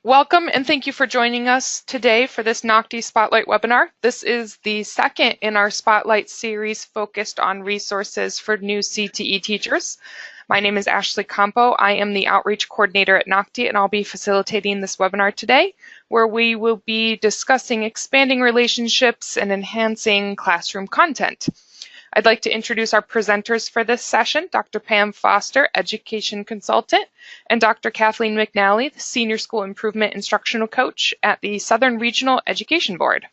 Welcome and thank you for joining us today for this NOCTI Spotlight webinar. This is the second in our Spotlight series focused on resources for new CTE teachers. My name is Ashley Campo. I am the Outreach Coordinator at NOCTI, and I'll be facilitating this webinar today, where we will be discussing expanding relationships and enhancing classroom content. I'd like to introduce our presenters for this session, Dr. Pam Foster, Education Consultant, and Dr. Kathleen McNally, the Senior School Improvement Instructional Coach at the Southern Regional Education Board.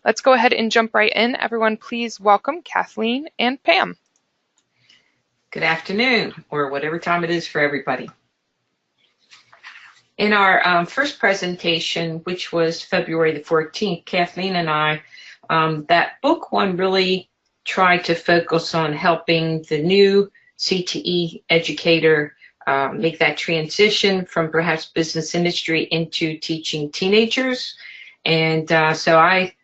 Let's go ahead and jump right in. Everyone, please welcome Kathleen and Pam. Good afternoon, or whatever time it is for everybody. In our first presentation, which was February the 14th, Kathleen and I, that book one really tried to focus on helping the new CTE educator make that transition from perhaps business industry into teaching teenagers. And so I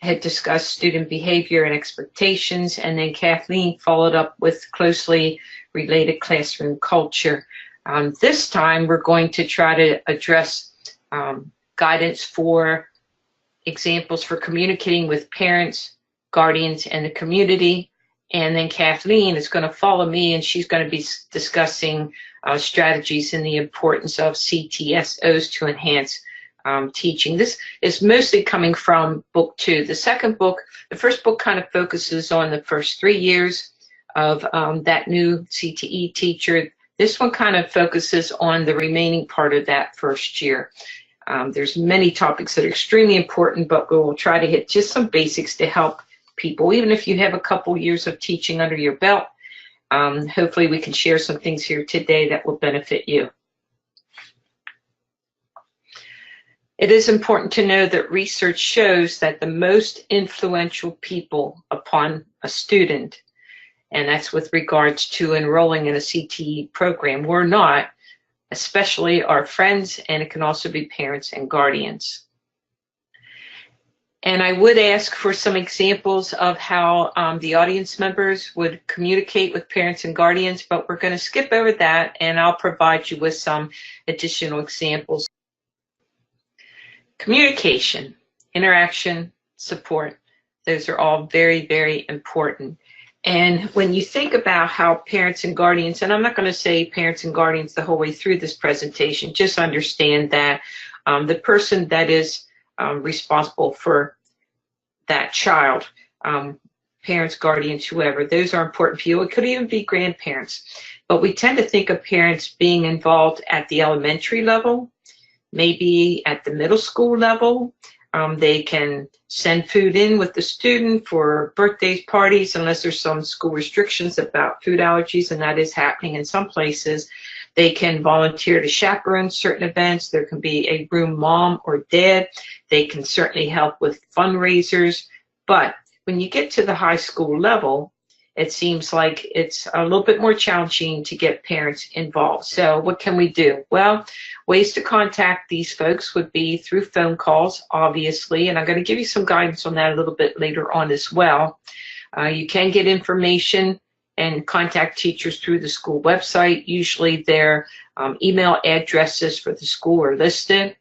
had discussed student behavior and expectations, and then Kathleen followed up with closely related classroom culture. This time we're going to try to address guidance for examples for communicating with parents, guardians, and the community. And then Kathleen is going to follow me, and she's going to be discussing strategies and the importance of CTSOs to enhance teaching. This is mostly coming from book 2. The second book, the first book kind of focuses on the first 3 years of that new CTE teacher. This one kind of focuses on the remaining part of that first year. There's many topics that are extremely important, but we'll try to hit just some basics to help people, even if you have a couple years of teaching under your belt. Hopefully we can share some things here today that will benefit you. It is important to know that research shows that the most influential people upon a student, and that's with regards to enrolling in a CTE program or not, especially our friends, and it can also be parents and guardians. And I would ask for some examples of how the audience members would communicate with parents and guardians, but we're going to skip over that, and I'll provide you with some additional examples. Communication, interaction, support, those are all very, very important. And when you think about how parents and guardians, and I'm not going to say parents and guardians the whole way through this presentation, just understand that the person that is responsible for that child, parents, guardians, whoever, those are important people. It could even be grandparents. But we tend to think of parents being involved at the elementary level, maybe at the middle school level. They can send food in with the student for birthdays, parties, unless there's some school restrictions about food allergies, and that is happening in some places. They can volunteer to chaperone certain events. There can be a room mom or dad. They can certainly help with fundraisers. But when you get to the high school level, it seems like it's a little bit more challenging to get parents involved. So what can we do? Well, ways to contact these folks would be through phone calls, obviously, and I'm going to give you some guidance on that a little bit later on as well. You can get information and contact teachers through the school website. Usually their email addresses for the school are listed.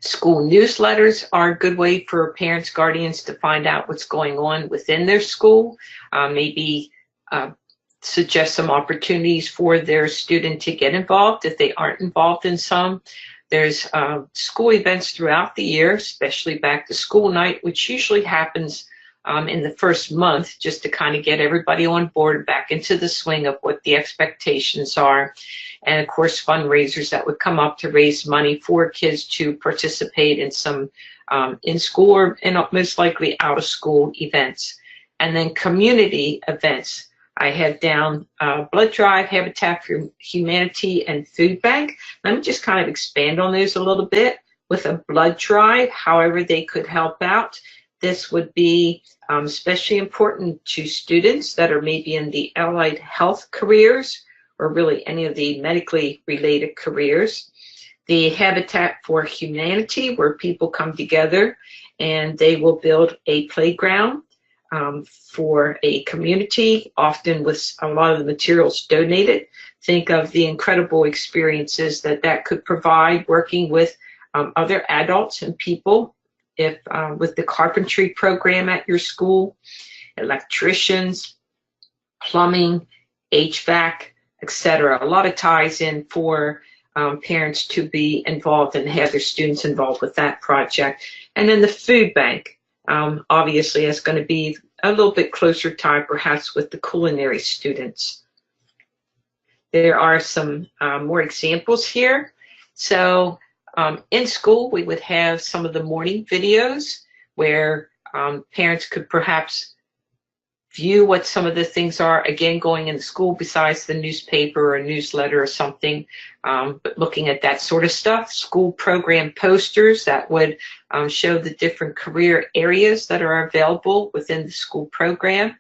School newsletters are a good way for parents, guardians to find out what's going on within their school, maybe suggest some opportunities for their student to get involved if they aren't involved in some. There's school events throughout the year, especially back to school night, which usually happens in the first month, just to kind of get everybody on board, back into the swing of what the expectations are. And of course, fundraisers that would come up to raise money for kids to participate in some in-school or most likely out-of-school events. And then community events. I have down blood drive, Habitat for Humanity, and food bank. Let me just kind of expand on those a little bit. With a blood drive, however they could help out. This would be especially important to students that are maybe in the allied health careers or really any of the medically related careers. The Habitat for Humanity, where people come together and they will build a playground for a community, often with a lot of the materials donated. Think of the incredible experiences that that could provide, working with other adults and people, if with the carpentry program at your school, electricians, plumbing, HVAC, etc. A lot of ties in for parents to be involved and have their students involved with that project. And then the food bank, obviously, is going to be a little bit closer tie perhaps with the culinary students. There are some more examples here. So in school, we would have some of the morning videos where parents could perhaps view what some of the things are, again, going in the school besides the newspaper or newsletter or something, but looking at that sort of stuff. School program posters that would show the different career areas that are available within the school program.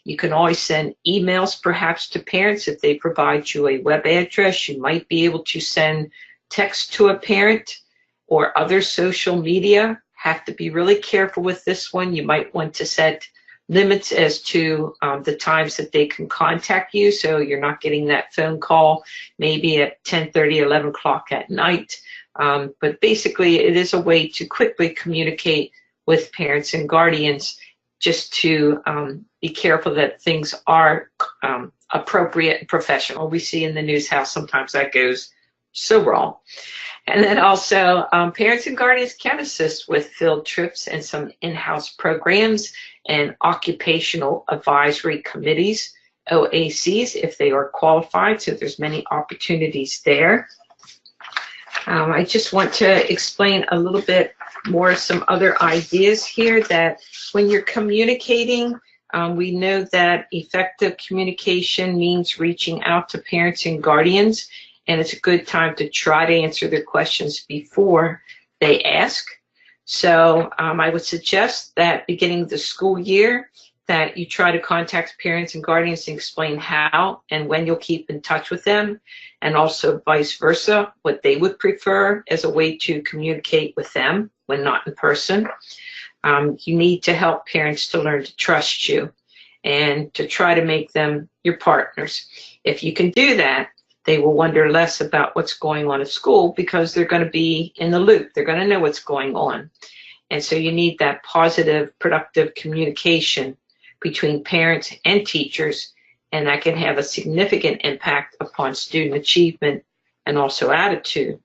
You can always send emails perhaps to parents. If they provide you a web address, you might be able to send text to a parent or other social media. Have to be really careful with this one. You might want to set limits as to the times that they can contact you, so you're not getting that phone call maybe at 10:30, 11 o'clock at night. But basically, it is a way to quickly communicate with parents and guardians, just to be careful that things are appropriate and professional. We see in the news how sometimes that goes so wrong. And then also, parents and guardians can assist with field trips and some in-house programs and occupational advisory committees, OACs, if they are qualified. So there's many opportunities there. I just want to explain a little bit more some other ideas here, that when you're communicating, we know that effective communication means reaching out to parents and guardians, and it's a good time to try to answer their questions before they ask. So I would suggest that beginning of the school year, that you try to contact parents and guardians and explain how and when you'll keep in touch with them, and also vice versa, what they would prefer as a way to communicate with them when not in person. You need to help parents to learn to trust you and to try to make them your partners. If you can do that, they will wonder less about what's going on at school, because they're going to be in the loop. They're going to know what's going on. And so you need that positive, productive communication between parents and teachers, and that can have a significant impact upon student achievement and also attitude.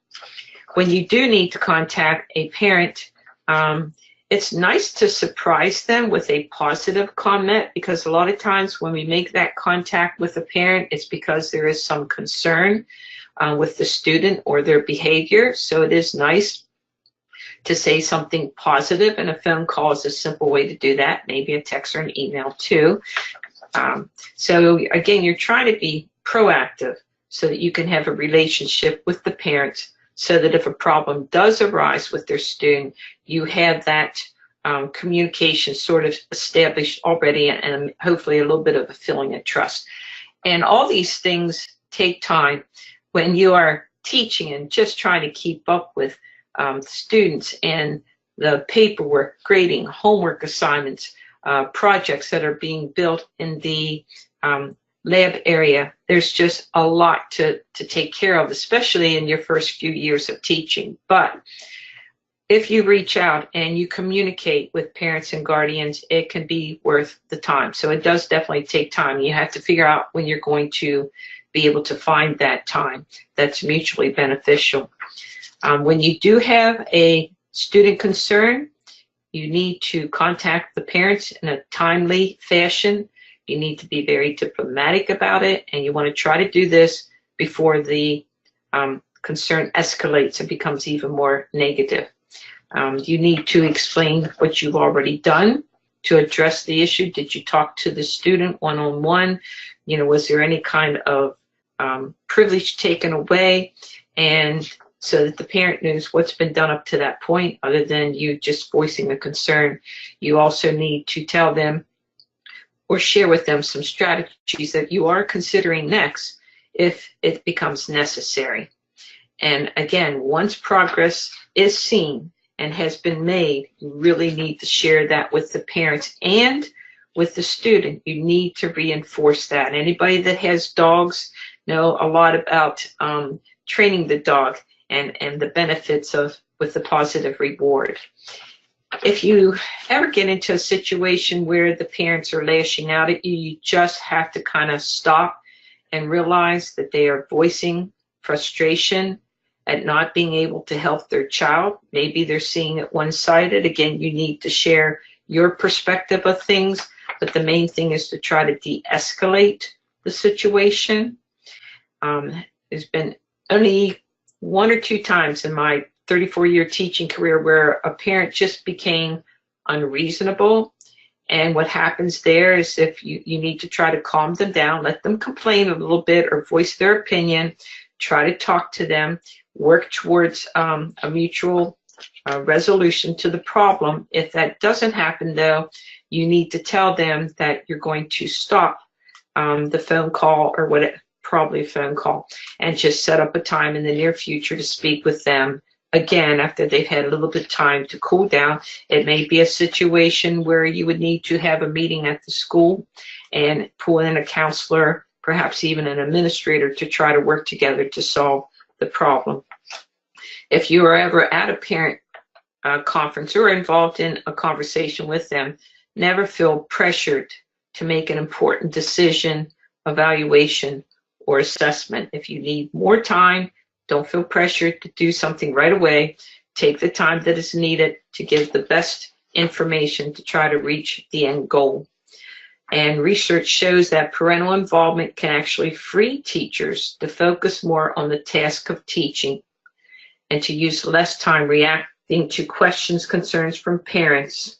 When you do need to contact a parent, it's nice to surprise them with a positive comment, because a lot of times when we make that contact with a parent, it's because there is some concern with the student or their behavior. So it is nice to say something positive, and a phone call is a simple way to do that, maybe a text or an email too. So again, you're trying to be proactive so that you can have a relationship with the parents, so that if a problem does arise with their student, you have that communication sort of established already, and hopefully a little bit of a feeling of trust. And all these things take time. When you are teaching and just trying to keep up with students and the paperwork, grading, homework assignments, projects that are being built in the lab area, there's just a lot to take care of, especially in your first few years of teaching. But if you reach out and you communicate with parents and guardians, it can be worth the time. So it does definitely take time. You have to figure out when you're going to be able to find that time that's mutually beneficial. When you do have a student concern, you need to contact the parents in a timely fashion. You need to be very diplomatic about it, and you want to try to do this before the concern escalates and becomes even more negative. You need to explain what you've already done to address the issue. Did you talk to the student one-on-one? You know, was there any kind of privilege taken away? And so that the parent knows what's been done up to that point, other than you just voicing a concern. You also need to tell them or share with them some strategies that you are considering next if it becomes necessary. And again, once progress is seen and has been made, you really need to share that with the parents and with the student. You need to reinforce that. Anybody that has dogs know a lot about training the dog and the benefits of with the positive reward. If you ever get into a situation where the parents are lashing out at you, you just have to kind of stop and realize that they are voicing frustration at not being able to help their child. Maybe they're seeing it one-sided. Again, you need to share your perspective of things, but the main thing is to try to de-escalate the situation. There's been only 1 or 2 times in my 34-year teaching career where a parent just became unreasonable. And what happens there is if you need to try to calm them down, let them complain a little bit or voice their opinion, try to talk to them, work towards a mutual resolution to the problem. If that doesn't happen, though, you need to tell them that you're going to stop the phone call or probably a phone call, and just set up a time in the near future to speak with them again after they've had a little bit of time to cool down. It may be a situation where you would need to have a meeting at the school and pull in a counselor, perhaps even an administrator, to try to work together to solve the problem. If you are ever at a parent conference or involved in a conversation with them, never feel pressured to make an important decision, evaluation, or assessment. If you need more time, don't feel pressured to do something right away. Take the time that is needed to give the best information to try to reach the end goal. And research shows that parental involvement can actually free teachers to focus more on the task of teaching and to use less time reacting to questions, concerns from parents.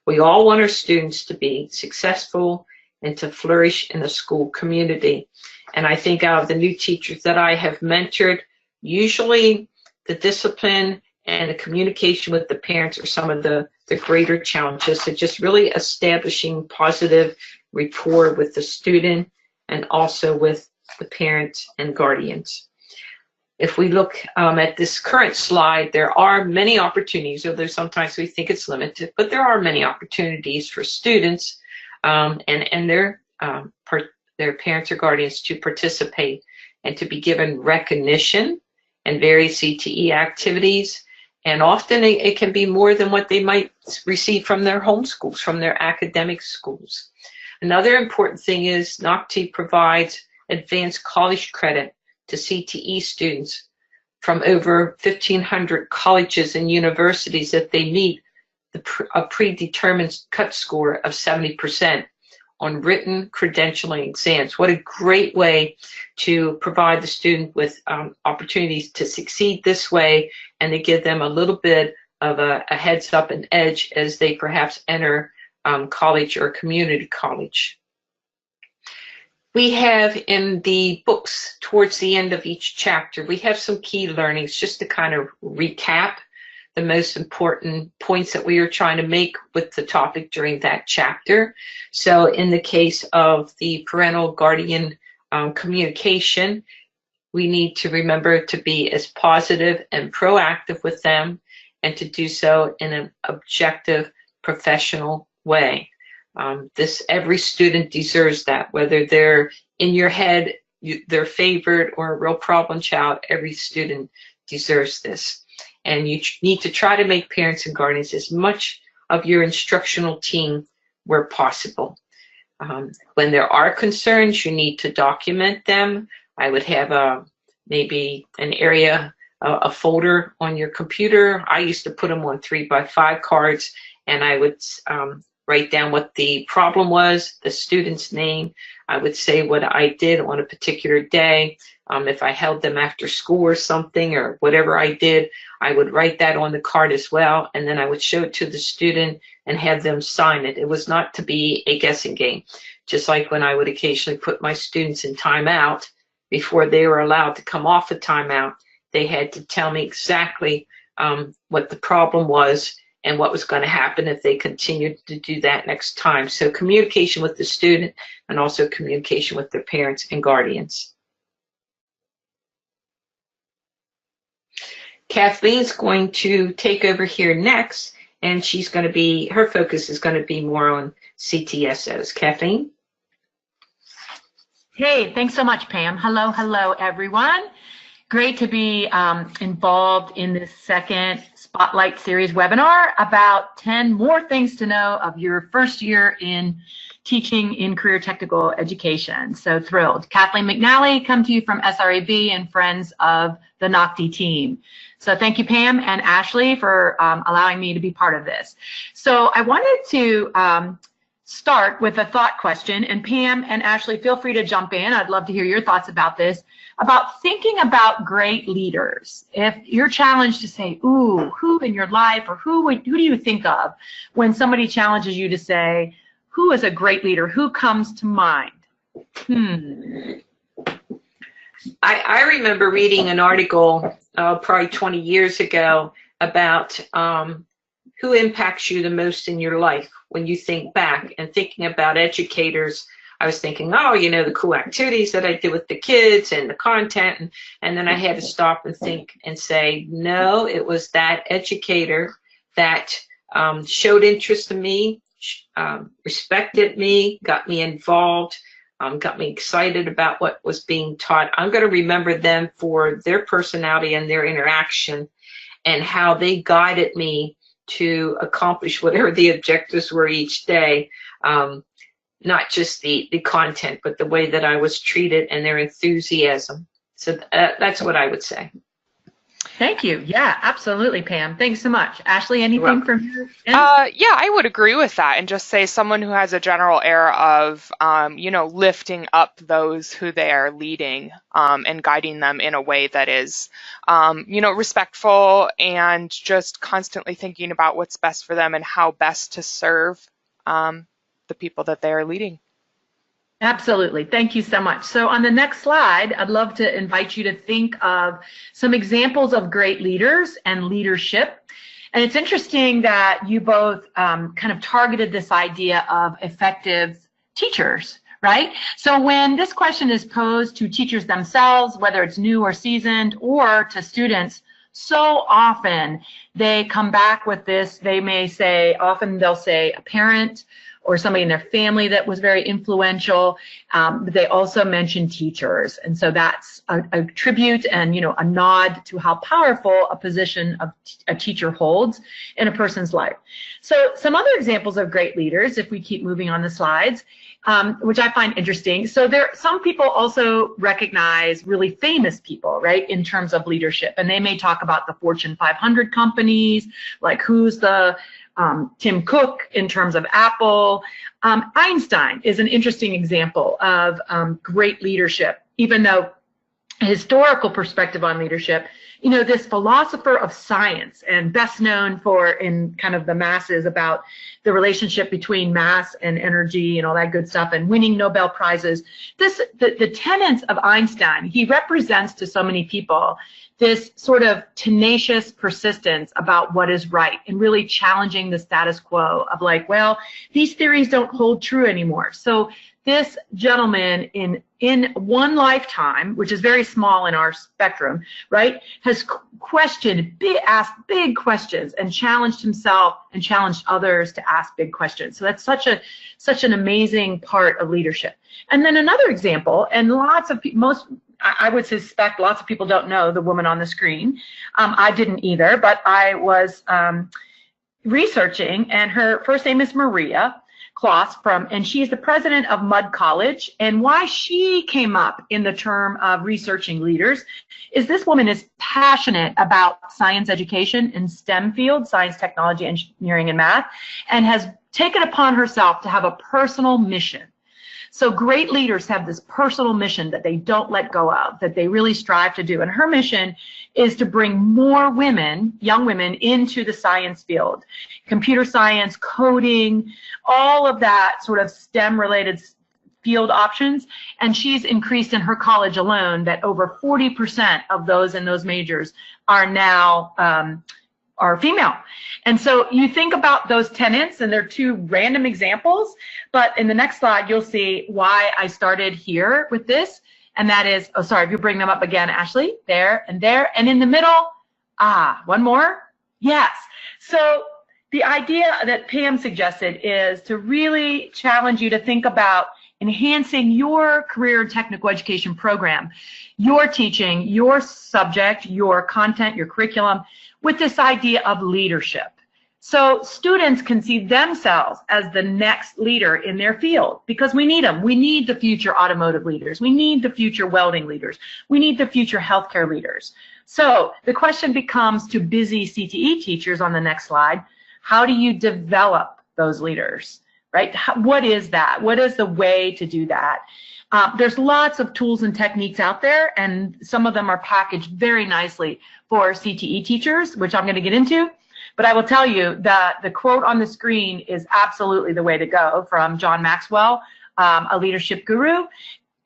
We all want our students to be successful and to flourish in the school community. And I think out of the new teachers that I have mentored, usually the discipline and the communication with the parents are some of the greater challenges. So just really establishing positive rapport with the student and also with the parents and guardians. If we look at this current slide, there are many opportunities, although sometimes we think it's limited, but there are many opportunities for students and their parents or guardians to participate and to be given recognition and various CTE activities. And often it can be more than what they might receive from their home schools, from their academic schools. Another important thing is NOCTI provides advanced college credit to CTE students from over 1,500 colleges and universities if they meet a predetermined cut score of 70% on written credentialing exams. What a great way to provide the student with opportunities to succeed this way, and to give them a little bit of a heads up and edge as they perhaps enter college or community college. We have in the books towards the end of each chapter, we have some key learnings just to kind of recap the most important points that we are trying to make with the topic during that chapter. So in the case of the parental guardian communication, we need to remember to be as positive and proactive with them, and to do so in an objective, professional way. Every student deserves that, whether they're in your head, their favorite, or a real problem child. Every student deserves this. And you need to try to make parents and guardians as much of your instructional team where possible. When there are concerns, you need to document them. I would have maybe an area, a folder on your computer. I used to put them on 3x5 cards, and I would write down what the problem was, the student's name. I would say what I did on a particular day. If I held them after school or something, or whatever I did, I would write that on the card as well, and then I would show it to the student and have them sign it. It was not to be a guessing game. Just like when I would occasionally put my students in timeout, before they were allowed to come off a timeout, they had to tell me exactly what the problem was and what was going to happen if they continued to do that next time. So communication with the student, and also communication with their parents and guardians. Kathleen's going to take over here next, and she's going to be, her focus is going to be more on CTSOs. Kathleen? Hey, thanks so much, Pam. Hello, everyone. Great to be involved in this second Spotlight Series webinar about 10 more things to know of your first year in teaching in career technical education. So thrilled. Kathleen McNally, come to you from SRAB and friends of the NOCTI team. So thank you, Pam and Ashley, for allowing me to be part of this. So I wanted to start with a thought question, and Pam and Ashley, feel free to jump in. I'd love to hear your thoughts about this, about thinking about great leaders. If you're challenged to say, ooh, who in your life, or who do you think of when somebody challenges you to say, who is a great leader? Who comes to mind? I remember reading an article probably 20 years ago about who impacts you the most in your life when you think back, and thinking about educators. I was thinking, oh, you know, the cool activities that I did with the kids and the content, and then I had to stop and think and say, no, it was that educator that showed interest in me, respected me, got me involved, got me excited about what was being taught. I'm going to remember them for their personality and their interaction and how they guided me to accomplish whatever the objectives were each day. Not just the content, but the way that I was treated and their enthusiasm. So that's what I would say. Thank you. Yeah, absolutely, Pam. Thanks so much. Ashley, anything from you? Yeah, I would agree with that, and just say someone who has a general air of, you know, lifting up those who they are leading, and guiding them in a way that is, you know, respectful, and just constantly thinking about what's best for them and how best to serve the people that they are leading. Absolutely. Thank you so much. So on the next slide, I'd love to invite you to think of some examples of great leaders and leadership. And it's interesting that you both kind of targeted this idea of effective teachers, right? So when this question is posed to teachers themselves, whether it's new or seasoned, or to students, so often they come back with this. They may say, often they'll say a parent or somebody in their family that was very influential, but they also mention teachers. And so that's a tribute and, you know, a nod to how powerful a position of a teacher holds in a person's life. So some other examples of great leaders, if we keep moving on the slides, which I find interesting. So some people also recognize really famous people, right, in terms of leadership. And they may talk about the Fortune 500 companies, like who's the Tim Cook in terms of Apple. Einstein is an interesting example of great leadership, even though a historical perspective on leadership, you know, this philosopher of science, and best known for in kind of the masses about the relationship between mass and energy and all that good stuff, and winning Nobel Prizes. The tenets of Einstein, he represents to so many people this sort of tenacious persistence about what is right, and really challenging the status quo of like, well, these theories don't hold true anymore. So this gentleman in one lifetime, which is very small in our spectrum, right, has asked big questions and challenged himself and challenged others to ask big questions. So that's such an amazing part of leadership. And then another example, and lots of people, I would suspect lots of people don't know the woman on the screen. I didn't either, but I was researching, and her first name is Maria Kloss, and she's the president of Mudd College. And why she came up in the term of researching leaders is this woman is passionate about science education in STEM fields, science, technology, engineering, and math, and has taken upon herself to have a personal mission. So great leaders have this personal mission that they don't let go of, that they really strive to do. And her mission is to bring more women, young women, into the science field, computer science, coding, all of that sort of STEM-related field options. And she's increased in her college alone that over 40% of those in those majors are now are female. And so you think about those tenets, and they're two random examples, but in the next slide, you'll see why I started here with this. And that is, oh, sorry, if you bring them up again, Ashley, there, and in the middle, one more, yes. So the idea that Pam suggested is to really challenge you to think about enhancing your career and technical education program, your teaching, your subject, your content, your curriculum, with this idea of leadership. So students can see themselves as the next leader in their field, because we need them. We need the future automotive leaders. We need the future welding leaders. We need the future healthcare leaders. So the question becomes to busy CTE teachers on the next slide, how do you develop those leaders, right? What is that? What is the way to do that? There's lots of tools and techniques out there, and some of them are packaged very nicely for CTE teachers, which I'm going to get into. But I will tell you that the quote on the screen is absolutely the way to go from John Maxwell, a leadership guru,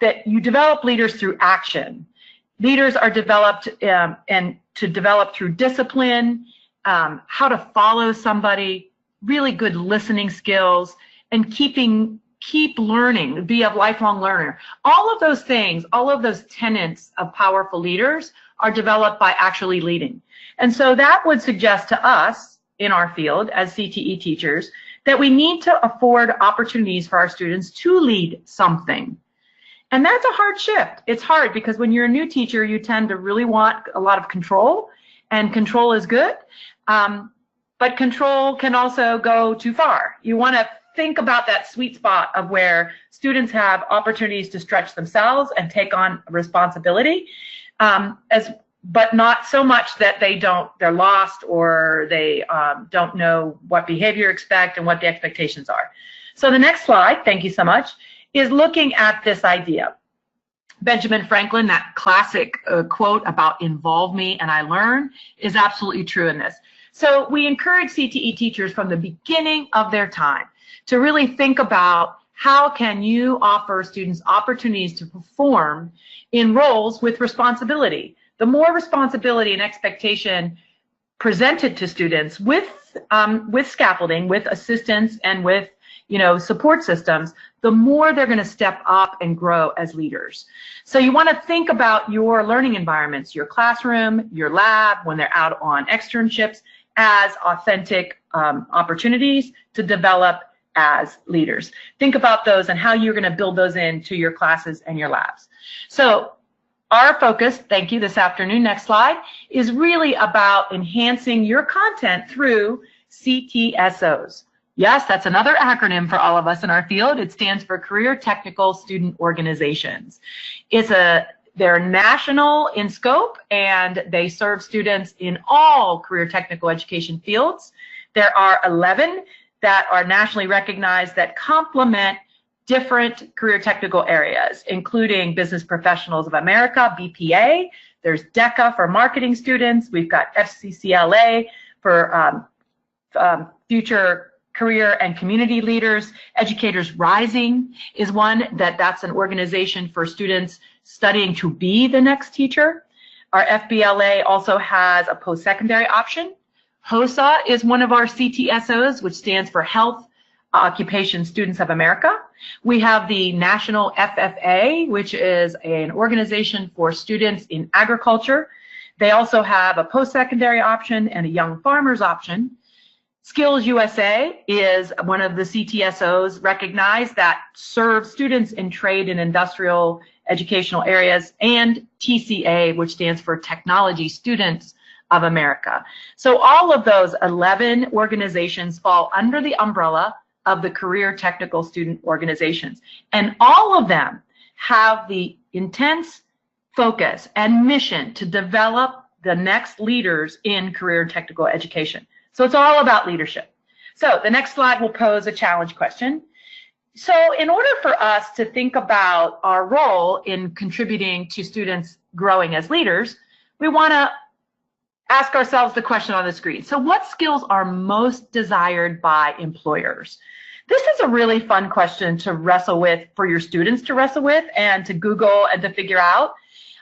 that you develop leaders through action. Leaders are developed and to develop through discipline, how to follow somebody, really good listening skills, and keep learning, be a lifelong learner. All of those things, all of those tenets of powerful leaders are developed by actually leading. And so that would suggest to us in our field as CTE teachers that we need to afford opportunities for our students to lead something. And that's a hard shift. It's hard because when you're a new teacher, you tend to really want a lot of control, and control is good. But control can also go too far. You want to think about that sweet spot of where students have opportunities to stretch themselves and take on responsibility, but not so much that they're lost or they don't know what behavior expect and what the expectations are. So the next slide, thank you so much, is looking at this idea. Benjamin Franklin, that classic quote about involve me and I learn, is absolutely true in this. So we encourage CTE teachers from the beginning of their time to really think about how can you offer students opportunities to perform in roles with responsibility. The more responsibility and expectation presented to students with scaffolding, with assistance, and with support systems, the more they're going to step up and grow as leaders. So you want to think about your learning environments, your classroom, your lab, when they're out on externships, as authentic opportunities to develop as leaders. Think about those and how you're going to build those into your classes and your labs. So our focus, thank you, this afternoon, next slide, is really about enhancing your content through CTSOs. Yes, that's another acronym for all of us in our field. It stands for Career Technical Student Organizations. They're national in scope, and they serve students in all career technical education fields. There are 11 that are nationally recognized that complement different career technical areas, including Business Professionals of America, BPA. There's DECA for marketing students. We've got FCCLA for future career and community leaders. Educators Rising is one that's an organization for students studying to be the next teacher. Our FBLA also has a post-secondary option. HOSA is one of our CTSOs, which stands for Health Occupation Students of America. We have the National FFA, which is an organization for students in agriculture. They also have a post-secondary option and a young farmers option. Skills USA is one of the CTSOs recognized that serve students in trade and industrial educational areas, and TCA, which stands for Technology Students of America. So all of those 11 organizations fall under the umbrella of the Career Technical Student Organizations. And all of them have the intense focus and mission to develop the next leaders in career technical education. So it's all about leadership. So the next slide will pose a challenge question. So in order for us to think about our role in contributing to students growing as leaders, we want to ask ourselves the question on the screen. So what skills are most desired by employers? This is a really fun question to wrestle with, for your students to wrestle with and to Google and to figure out.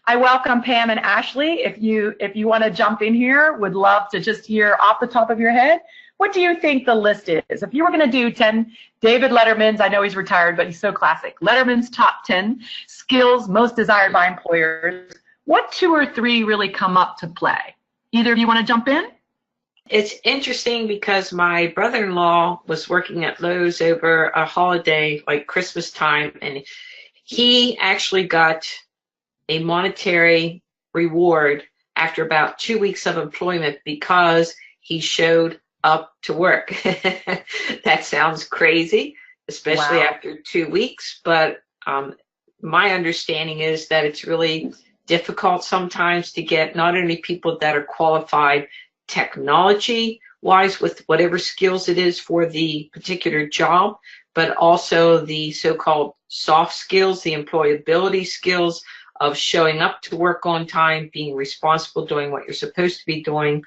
I welcome Pam and Ashley. If you want to jump in here, would love to just hear off the top of your head, what do you think the list is? If you were going to do 10, David Letterman's, I know he's retired, but he's so classic, Letterman's top 10 skills most desired by employers, what 2 or 3 really come up to play? Either of you want to jump in? It's interesting because my brother-in-law was working at Lowe's over a holiday, like Christmas time, and he actually got a monetary reward after about 2 weeks of employment because he showed up to work. That sounds crazy, especially Wow. after 2 weeks, but my understanding is that it's really difficult sometimes to get not only people that are qualified technology wise with whatever skills it is for the particular job, but also the so-called soft skills, the employability skills of showing up to work on time, being responsible, doing what you're supposed to be doing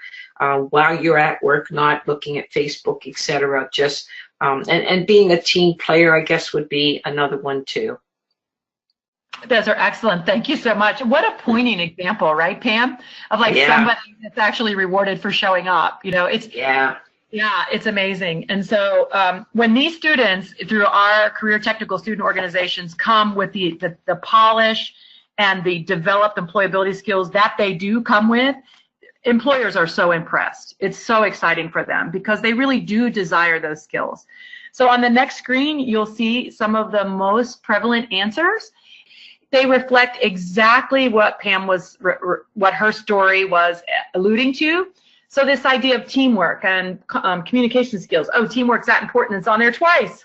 while you're at work, not looking at Facebook, etc. Just and being a team player, I guess, would be another one too. Those are excellent. Thank you so much. What a poignant example, right, Pam? Of like somebody that's actually rewarded for showing up. You know, it's it's amazing. And so when these students through our career technical student organizations come with the polish and the developed employability skills that they do come with, employers are so impressed. It's so exciting for them because they really do desire those skills. So on the next screen, you'll see some of the most prevalent answers. They reflect exactly what Pam was, what her story was alluding to. So this idea of teamwork and communication skills. Oh, teamwork's that important. It's on there twice.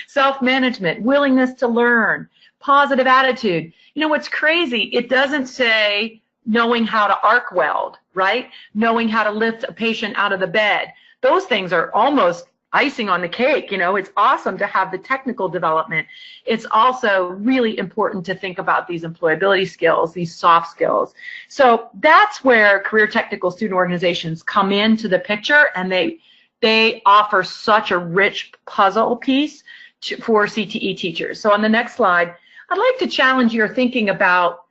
Self-management, willingness to learn, positive attitude. You know what's crazy? It doesn't say knowing how to arc weld, right? Knowing how to lift a patient out of the bed. Those things are almost icing on the cake. You know, it's awesome to have the technical development. It's also really important to think about these employability skills, these soft skills. So that's where career technical student organizations come into the picture, and they offer such a rich puzzle piece for CTE teachers. So on the next slide, I'd like to challenge your thinking about,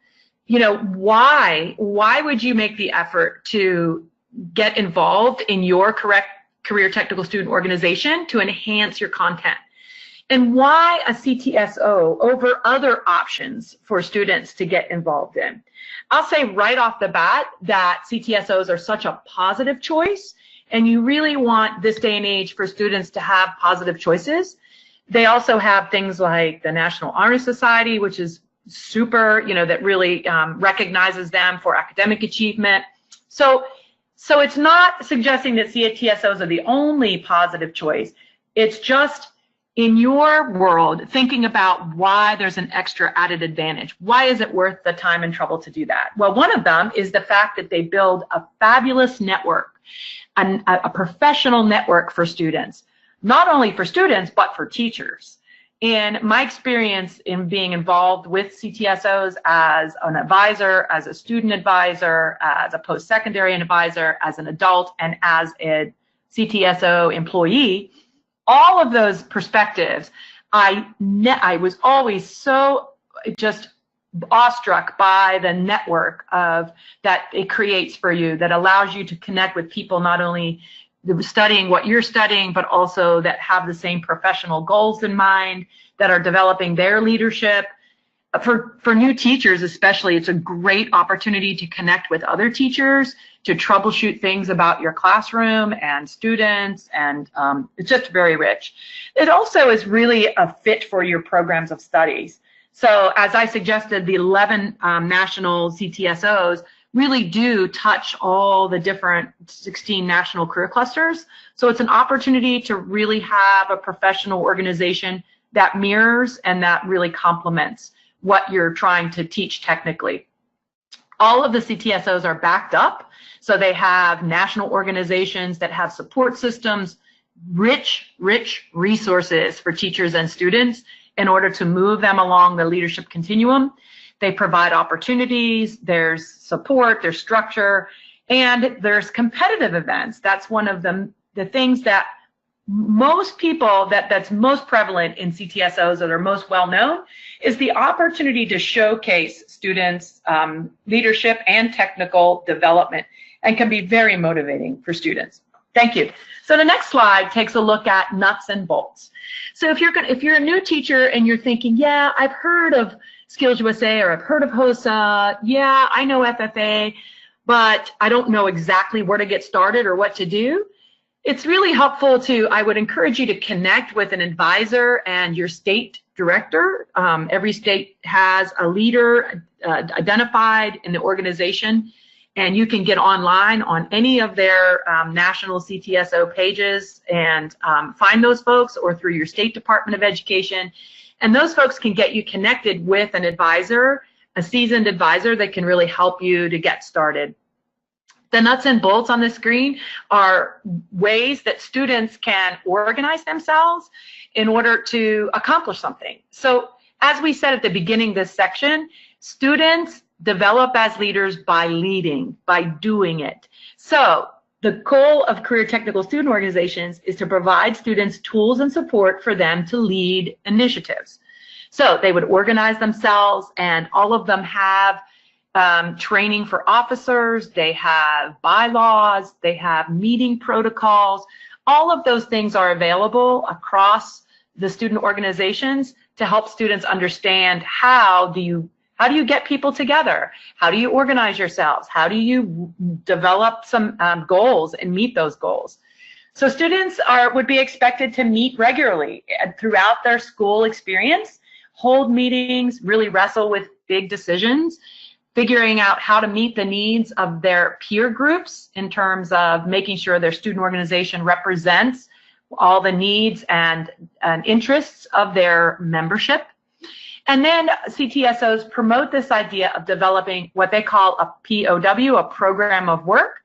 you know, why would you make the effort to get involved in your career technical student organization to enhance your content? And why a CTSO over other options for students to get involved in? I'll say right off the bat that CTSOs are such a positive choice, and you really want this day and age for students to have positive choices. They also have things like the National Honor Society, which is super, you know, that really recognizes them for academic achievement. So it's not suggesting that CTSOs are the only positive choice. It's just in your world thinking about why there's an extra added advantage. Why is it worth the time and trouble to do that? Well, one of them is the fact that they build a fabulous network, a professional network for students, not only for students, but for teachers. In my experience in being involved with CTSOs as an advisor, as a student advisor, as a post-secondary advisor, as an adult, and as a CTSO employee, all of those perspectives, I was always so just awestruck by the network that it creates for you, that allows you to connect with people not only studying what you're studying, but also that have the same professional goals in mind, that are developing their leadership. For new teachers especially, it's a great opportunity to connect with other teachers, to troubleshoot things about your classroom and students, and it's just very rich. It also is really a fit for your programs of studies. So as I suggested, the 11 national CTSOs really do touch all the different 16 national career clusters. So it's an opportunity to really have a professional organization that mirrors and that really complements what you're trying to teach technically. All of the CTSOs are backed up. So they have national organizations that have support systems, rich resources for teachers and students in order to move them along the leadership continuum. They provide opportunities, there's support, there's structure, and there's competitive events. That's one of the things that most people, that's most prevalent in CTSOs that are most well known, is the opportunity to showcase students' leadership and technical development, and can be very motivating for students. Thank you. So the next slide takes a look at nuts and bolts. So if you're a new teacher and you're thinking, yeah, I've heard of Skills USA, or I've heard of HOSA, yeah, I know FFA, but I don't know exactly where to get started or what to do. It's really helpful I would encourage you to connect with an advisor and your state director. Every state has a leader identified in the organization, and you can get online on any of their national CTSO pages and find those folks, or through your state Department of Education. And those folks can get you connected with an advisor, a seasoned advisor that can really help you to get started. The nuts and bolts on the screen are ways that students can organize themselves in order to accomplish something. So as we said at the beginning of this section, students develop as leaders by leading, by doing it. So the goal of career technical student organizations is to provide students tools and support for them to lead initiatives. So they would organize themselves, and all of them have training for officers, they have bylaws, they have meeting protocols. All of those things are available across the student organizations to help students understand how do you get people together? How do you organize yourselves? How do you develop some goals and meet those goals? So students would be expected to meet regularly throughout their school experience, hold meetings, really wrestle with big decisions, figuring out how to meet the needs of their peer groups in terms of making sure their student organization represents all the needs and interests of their membership. And then CTSOs promote this idea of developing what they call a POW, a program of work.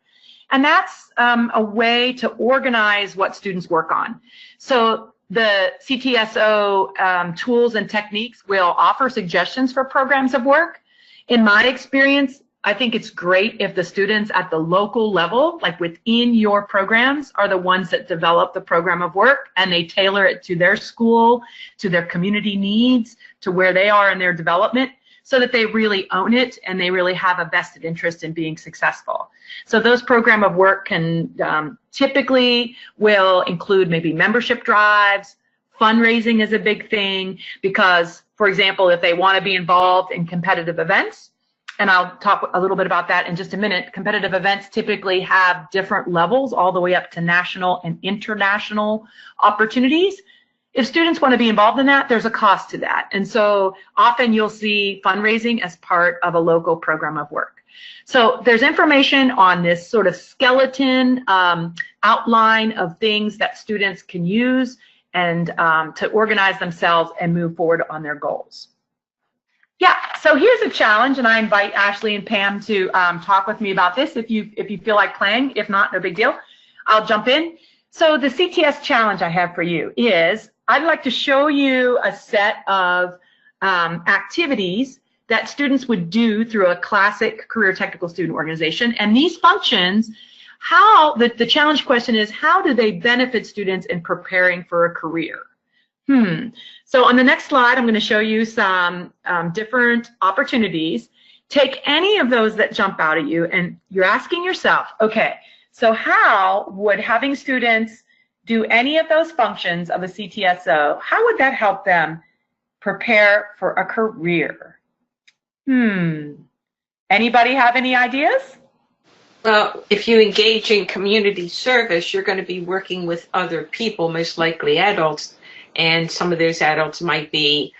And that's a way to organize what students work on. So the CTSO tools and techniques will offer suggestions for programs of work. In my experience, I think it's great if the students at the local level, like within your programs, are the ones that develop the program of work, and they tailor it to their school, to their community needs, to where they are in their development, so that they really own it and they really have a vested interest in being successful. So those program of work can typically will include maybe membership drives. Fundraising is a big thing because, for example, if they want to be involved in competitive events, and I'll talk a little bit about that in just a minute, competitive events typically have different levels all the way up to national and international opportunities. If students want to be involved in that, there's a cost to that. And so often you'll see fundraising as part of a local program of work. So there's information on this sort of skeleton outline of things that students can use and to organize themselves and move forward on their goals. Yeah, so here's a challenge, and I invite Ashley and Pam to talk with me about this if you feel like playing. If not, no big deal. I'll jump in. So the CTS challenge I have for you is I'd like to show you a set of activities that students would do through a classic career technical student organization. And these functions, the challenge question is, how do they benefit students in preparing for a career? So on the next slide, I'm going to show you some different opportunities. Take any of those that jump out at you, and you're asking yourself, okay, so how would having students do any of those functions of a CTSO, how would that help them prepare for a career? Anybody have any ideas? Well, if you engage in community service, you're going to be working with other people, most likely adults, and some of those adults might be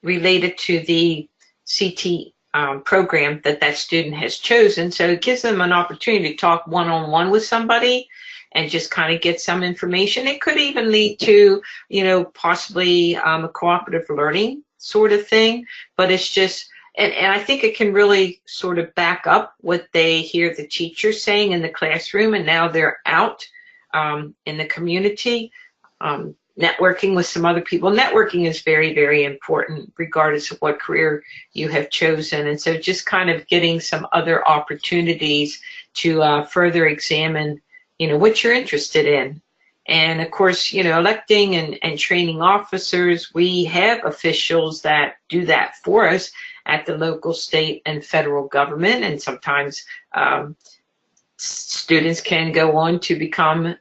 related to the CT program that student has chosen. So it gives them an opportunity to talk one-on-one with somebody and just kind of get some information. It could even lead to, possibly a cooperative learning sort of thing, but it's just, and I think it can really sort of back up what they hear the teachers saying in the classroom, and now they're out in the community, networking with some other people. Networking is very, very important regardless of what career you have chosen. And so just kind of getting some other opportunities to further examine, what you're interested in. And of course, electing and training officers, we have officials that do that for us at the local, state, and federal government. And sometimes students can go on to become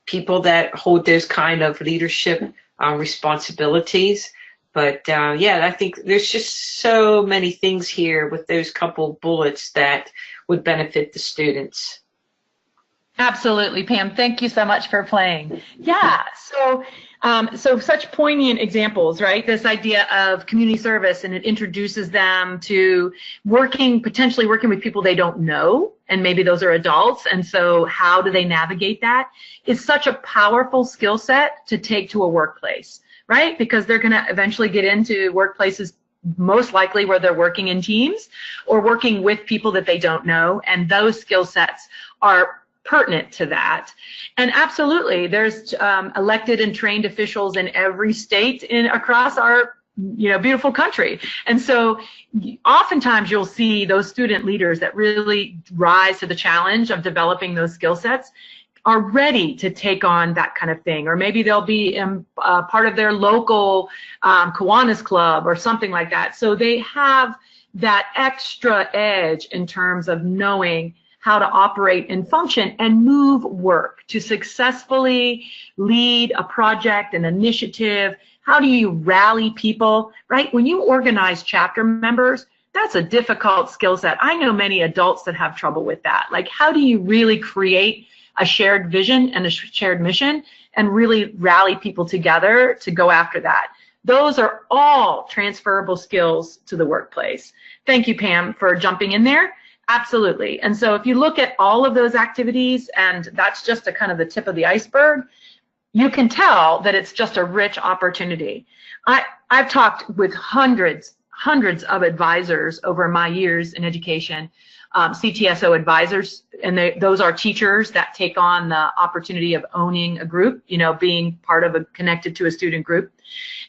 people that hold those kind of leadership responsibilities. But yeah, I think there's just so many things here with those couple bullets that would benefit the students. Absolutely, Pam. Thank you so much for playing. Yeah, so such poignant examples, right? This idea of community service, and it introduces them to potentially working with people they don't know, and maybe those are adults, and so how do they navigate that? Is such a powerful skill set to take to a workplace, right? Because they're going to eventually get into workplaces most likely where they're working in teams or working with people that they don't know, and those skill sets are pertinent to that. And absolutely, there's elected and trained officials in every state across our beautiful country. And so oftentimes you'll see those student leaders that really rise to the challenge of developing those skill sets are ready to take on that kind of thing. Or maybe they'll be part of their local Kiwanis club or something like that. So they have that extra edge in terms of knowing how to operate and function and move work to successfully lead a project, an initiative. How do you rally people, right? When you organize chapter members, that's a difficult skill set. I know many adults that have trouble with that. Like, how do you really create a shared vision and a shared mission and really rally people together to go after that? Those are all transferable skills to the workplace. Thank you, Pam, for jumping in there. Absolutely. And so if you look at all of those activities, and that's just a kind of the tip of the iceberg, you can tell that it's just a rich opportunity. I've talked with hundreds of advisors over my years in education, CTSO advisors, and those are teachers that take on the opportunity of owning a group, being part of connected to a student group.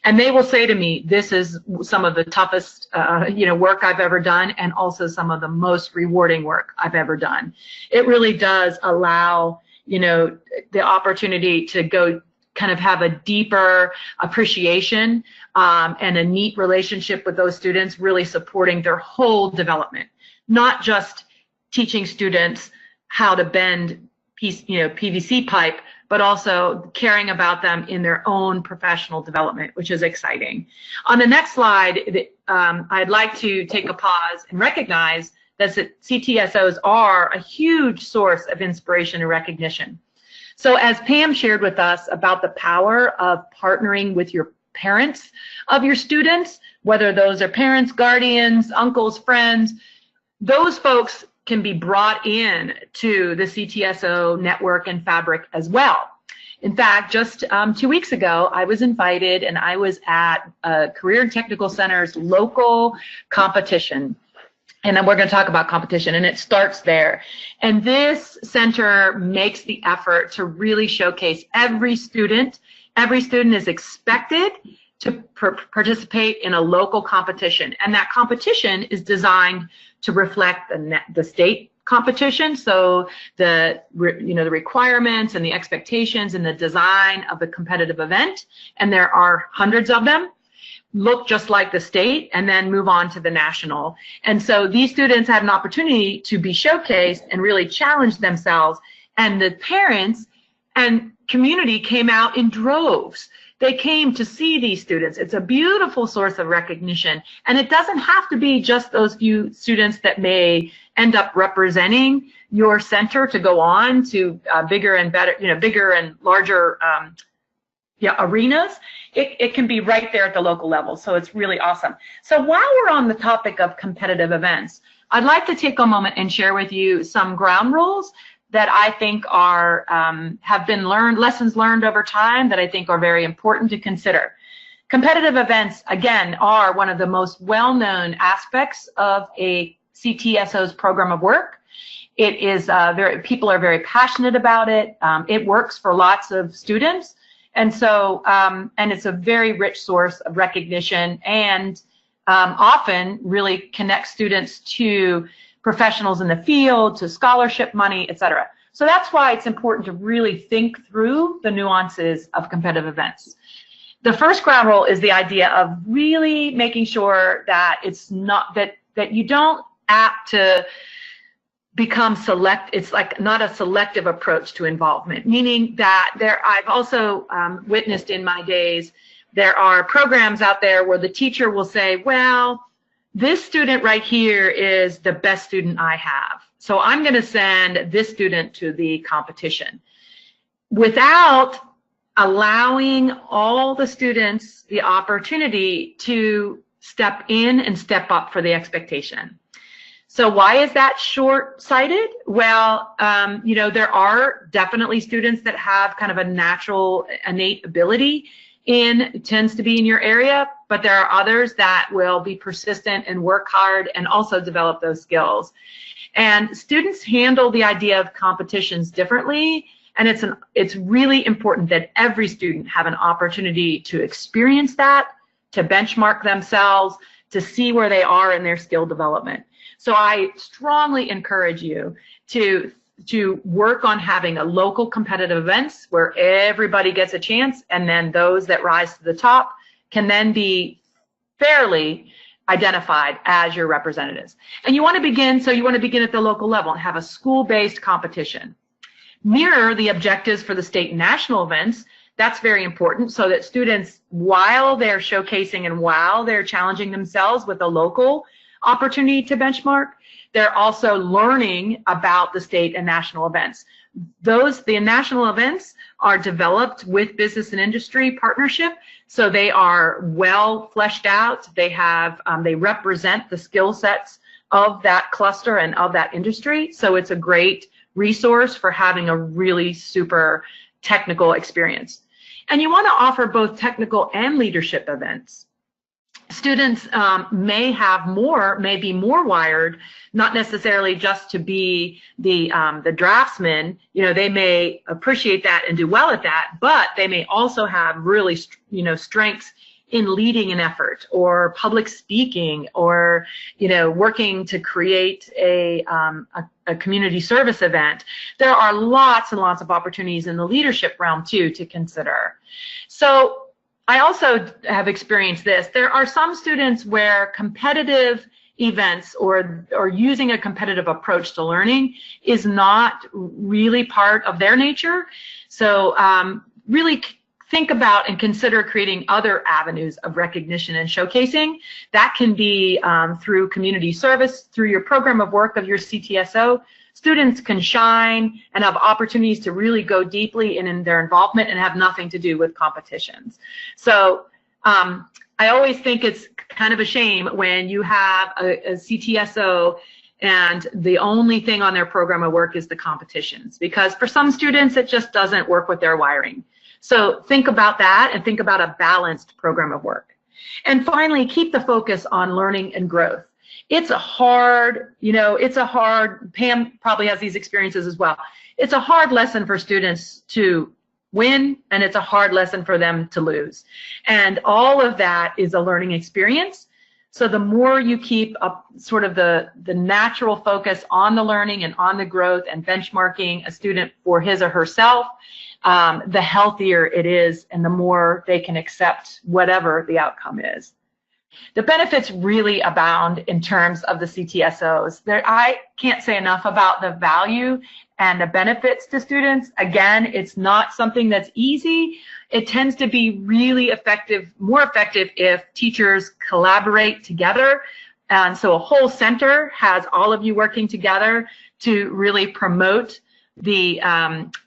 And they will say to me, this is some of the toughest, work I've ever done, and also some of the most rewarding work I've ever done. It really does allow, the opportunity to go kind of have a deeper appreciation and a neat relationship with those students, really supporting their whole development, not just teaching students how to bend PVC pipe, but also caring about them in their own professional development, which is exciting. On the next slide, I'd like to take a pause and recognize that CTSOs are a huge source of inspiration and recognition. So as Pam shared with us about the power of partnering with your parents of your students, whether those are parents, guardians, uncles, friends, those folks can be brought in to the CTSO network and fabric as well. In fact, just 2 weeks ago, I was invited and I was at Career and Technical Center's local competition. And then we're going to talk about competition, and it starts there. And this center makes the effort to really showcase every student. Every student is expected to participate in a local competition, and that competition is designed to reflect the state competition, so the requirements and the expectations and the design of the competitive event, and there are hundreds of them, look just like the state, and then move on to the national. And so these students had an opportunity to be showcased and really challenge themselves, and the parents and community came out in droves. They came to see these students. It's a beautiful source of recognition. And it doesn't have to be just those few students that may end up representing your center to go on to bigger and better, bigger and larger arenas. It can be right there at the local level. So it's really awesome. So while we're on the topic of competitive events, I'd like to take a moment and share with you some ground rules that I think are have been lessons learned over time that I think are very important to consider. Competitive events, again, are one of the most well-known aspects of a CTSO's program of work. It is people are very passionate about it. It works for lots of students, and so and it's a very rich source of recognition, and often really connects students to professionals in the field, to scholarship money, etc. So that's why it's important to really think through the nuances of competitive events. The first ground rule is the idea of really making sure that it's not that you don't apt to become it's like not a selective approach to involvement, meaning that I've also witnessed in my days there are programs out there where the teacher will say, well, this student right here is the best student I have, so I'm going to send this student to the competition, without allowing all the students the opportunity to step in and step up for the expectation. So why is that short-sighted? Well, there are definitely students that have kind of a natural, innate ability tends to be in your area, but there are others that will be persistent and work hard and also develop those skills. And students handle the idea of competitions differently, and it's really important that every student have an opportunity to experience that, to benchmark themselves, to see where they are in their skill development. So I strongly encourage you to work on having a local competitive events where everybody gets a chance, and then those that rise to the top can then be fairly identified as your representatives. And you want to begin at the local level and have a school-based competition. Mirror the objectives for the state and national events. That's very important, so that students, while they're showcasing and while they're challenging themselves with a local opportunity to benchmark, they're also learning about the state and national events. The national events are developed with business and industry partnership, so they are well fleshed out. They represent the skill sets of that cluster and of that industry, so it's a great resource for having a really super technical experience. And you want to offer both technical and leadership events. Students may be more wired, not necessarily just to be the draftsman. They may appreciate that and do well at that, but they may also have really, strengths in leading an effort or public speaking, or working to create a community service event. There are lots and lots of opportunities in the leadership realm too to consider. So I also have experienced this. There are some students where competitive events or using a competitive approach to learning is not really part of their nature. So really think about and consider creating other avenues of recognition and showcasing. That can be through community service, through your program of work of your CTSO. Students can shine and have opportunities to really go deeply in their involvement and have nothing to do with competitions. So I always think it's kind of a shame when you have a CTSO and the only thing on their program of work is the competitions, because for some students it just doesn't work with their wiring. So think about that and think about a balanced program of work. And finally, keep the focus on learning and growth. It's a hard, Pam probably has these experiences as well. It's a hard lesson for students to win, and it's a hard lesson for them to lose. And all of that is a learning experience. So the more you keep up sort of the natural focus on the learning and on the growth and benchmarking a student for his or herself, the healthier it is and the more they can accept whatever the outcome is. The benefits really abound in terms of the CTSOs. I can't say enough about the value and the benefits to students. Again, it's not something that's easy. It tends to be really effective, more effective if teachers collaborate together. And so a whole center has all of you working together to really promote the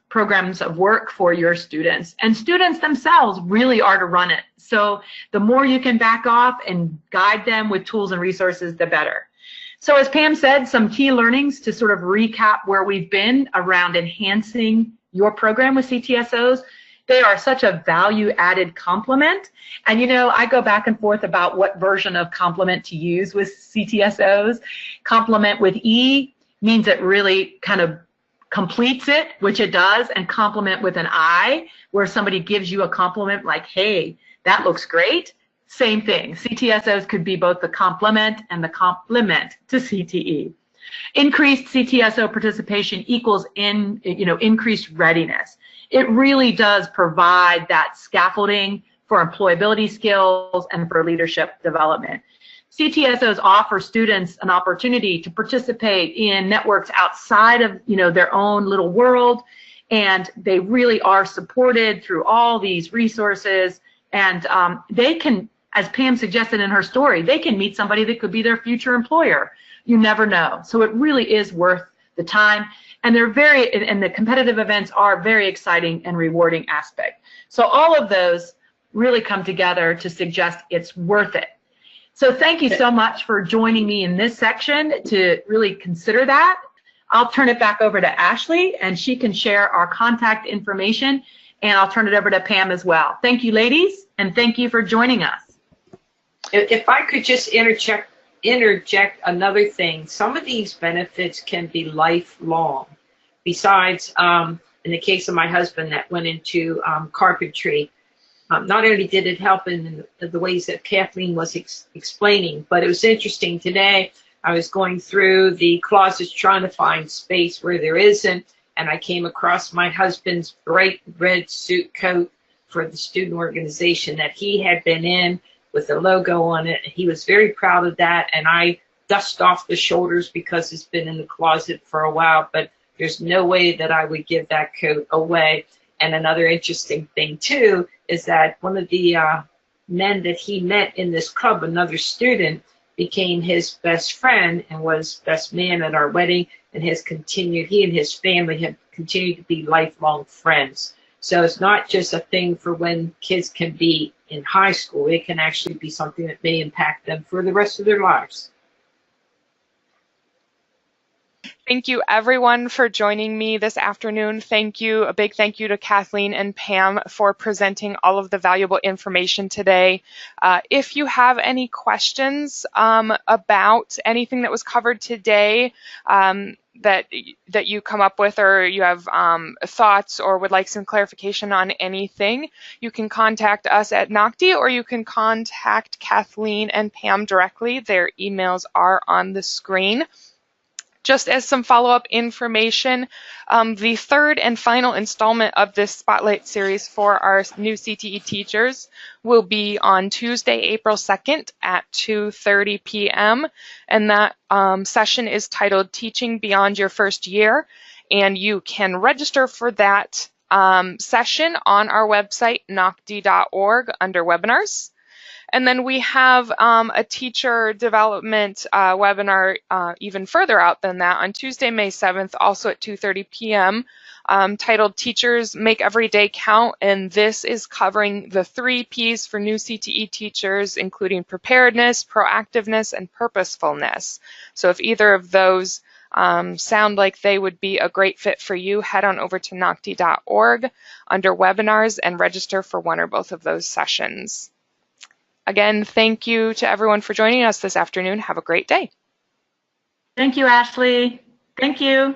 programs of work for your students. And students themselves really are to run it. So the more you can back off and guide them with tools and resources, the better. So as Pam said, some key learnings to sort of recap where we've been around enhancing your program with CTSOs. They are such a value-added complement. And I go back and forth about what version of complement to use with CTSOs. Complement with E means it really kind of completes it, which it does, and complement with an I, where somebody gives you a compliment like, hey, that looks great. Same thing. CTSOs could be both the complement and the complement to CTE. Increased CTSO participation equals increased readiness. It really does provide that scaffolding for employability skills and for leadership development. CTSOs offer students an opportunity to participate in networks outside of their own little world, and they really are supported through all these resources And they can, as Pam suggested in her story, they can meet somebody that could be their future employer. You never know. So it really is worth the time. And they're and the competitive events are very exciting and rewarding aspect. So all of those really come together to suggest it's worth it. So thank you so much for joining me in this section to really consider that. I'll turn it back over to Ashley, and she can share our contact information, and I'll turn it over to Pam as well. Thank you, ladies, and thank you for joining us. If I could just interject another thing, some of these benefits can be lifelong. Besides, in the case of my husband that went into carpentry, not only did it help in the ways that Kathleen was explaining, but it was interesting today. I was going through the closets trying to find space where there isn't, and I came across my husband's bright red suit coat for the student organization that he had been in with the logo on it. He was very proud of that, and I dust off the shoulders because it's been in the closet for a while, but there's no way that I would give that coat away. And another interesting thing, too, is that one of the men that he met in this club, another student, became his best friend and was best man at our wedding, and he and his family have continued to be lifelong friends. So it's not just a thing for when kids can be in high school. It can actually be something that may impact them for the rest of their lives. Thank you, everyone, for joining me this afternoon. A big thank you to Kathleen and Pam for presenting all of the valuable information today. If you have any questions about anything that was covered today that you come up with, or you have thoughts or would like some clarification on anything, you can contact us at NOCTI, or you can contact Kathleen and Pam directly. Their emails are on the screen. Just as some follow-up information, the third and final installment of this Spotlight series for our new CTE teachers will be on Tuesday, April 2nd at 2:30 p.m. And that session is titled Teaching Beyond Your First Year. And you can register for that session on our website, nocti.org, under webinars. And then we have a teacher development webinar even further out than that on Tuesday, May 7th, also at 2:30 p.m., titled Teachers Make Every Day Count. And this is covering the 3 Ps for new CTE teachers, including preparedness, proactiveness, and purposefulness. So if either of those sound like they would be a great fit for you, head on over to nocti.org under webinars and register for one or both of those sessions. Again, thank you to everyone for joining us this afternoon. Have a great day. Thank you, Ashley. Thank you.